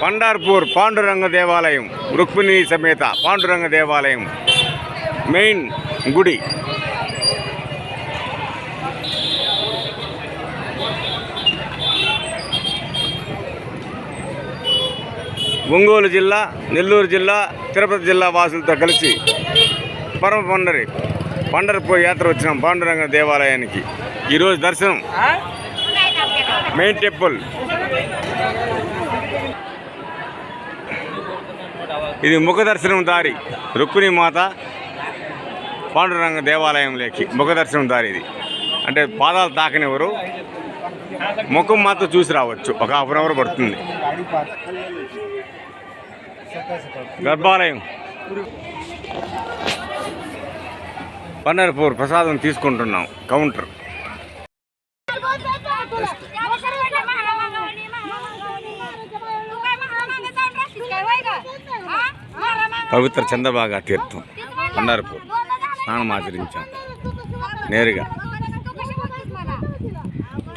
పండార్పూర్ పాండురంగ దేవాలయం, రుక్మిణి సమేత పాండురంగ దేవాలయం మెయిన్ గుడి. ఒంగోలు జిల్లా, నెల్లూరు జిల్లా, తిరుపతి జిల్లా వాసులతో కలిసి పండర్పూర్ యాత్ర వచ్చినాం పాండురంగ దేవాలయానికి. ఈరోజు దర్శనం మెయిన్ టెంపుల్. ఇది ముఖ దర్శనం దారి, రుక్మిణి మాత పాండురంగ దేవాలయంలోకి ముఖ దర్శనం దారి. ఇది అంటే పాదాలు తాకనివ్వరు, ముఖం మాత్రం చూసి రావచ్చు. ఒక హాఫ్ అన్ అవర్ పడుతుంది. గర్భాలయం పండర్పూర్ ప్రసాదం తీసుకుంటున్నాం. కౌంటర్ పవిత్ర చంద్రభాగా తీర్థం పండర్పూర్ స్నానం ఆచరించాం. నేరుగా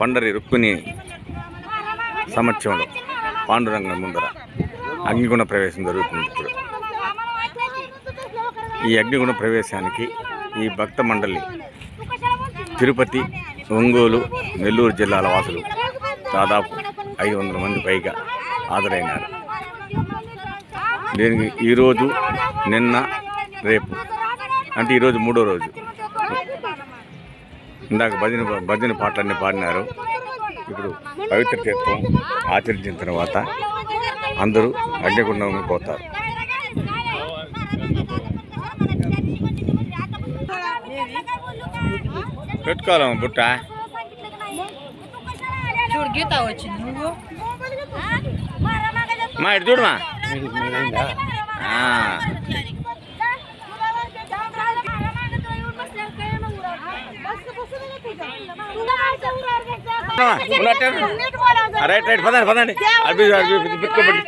పండరి రుక్మిణి సమక్షంలో పాండురంగం ముందర అగ్నిగుణ ప్రవేశం జరుగుతుంది. ఇప్పుడు ఈ అగ్నిగుణ ప్రవేశానికి ఈ భక్త మండలి తిరుపతి, ఒంగోలు, నెల్లూరు జిల్లాల వాసులు దాదాపు 500 మంది పైగా హాజరైనారు. దీనికి ఈరోజు, నిన్న, రేపు అంటే ఈరోజు 3వ రోజు. ఇందాక భజన పాటలన్నీ పాడినారు. ఇప్పుడు పవిత్ర తీర్థం ఆచరించిన తర్వాత అందరూ అగ్నిగుండం పోతారు. పెట్టుకోవాలమ్మా బుట్ట. మా ఇటు చూడమా. రైట్ రైట్ పదండి పదండి. పెట్టుకోబట్టి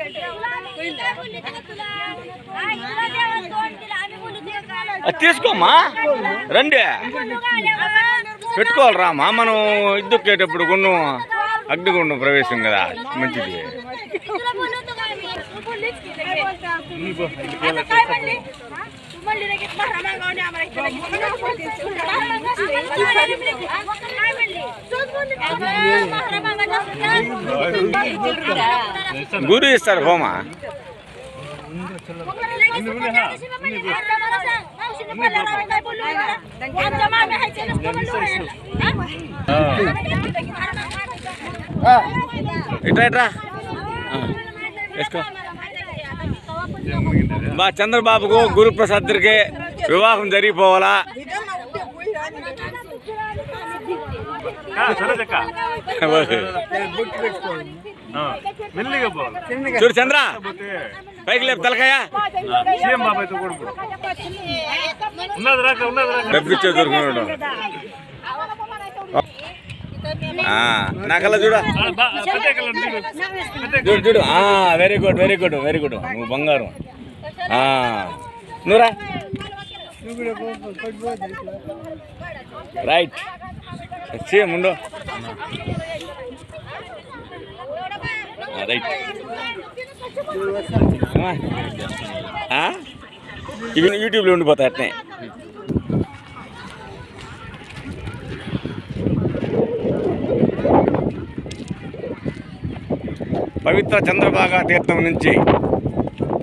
తీసుకోమ్మా, రండి పెట్టుకోవాలి రామా. మనం ఇద్దొక్కేటప్పుడు గుండం అగ్నిగుండం ప్రవేశం కదా, మంచిది. గురు ఇస్తారు హోమా. ఇట్రా ఇట్రా వేసుకో. మా చంద్రబాబుకు గురుప్రసాద్కి వివాహం జరిగిపోవాలా. చూడు చంద్ర, పైకి లేపు తలకాయ. దొరుకున్నాడు నాకల్లా చూడ. చూడు చూడు. Very good very good very good. నువ్వు బంగారం. నువ్వురా. రైట్ ముందు. రైట్. ఇవి యూట్యూబ్లో ఉండిపోతాయి అట్నే. పవిత్ర చంద్రభాగా తీర్థం నుంచి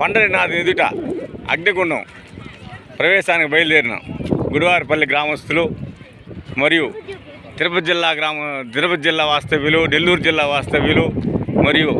పండరినాథ్ ఎదుట అగ్నిగుండం ప్రవేశానికి బయలుదేరినాం. గుడివారిపల్లి గ్రామస్తులు మరియు తిరుపతి జిల్లా వాస్తవ్యులు, నెల్లూరు జిల్లా వాస్తవ్యులు మరియు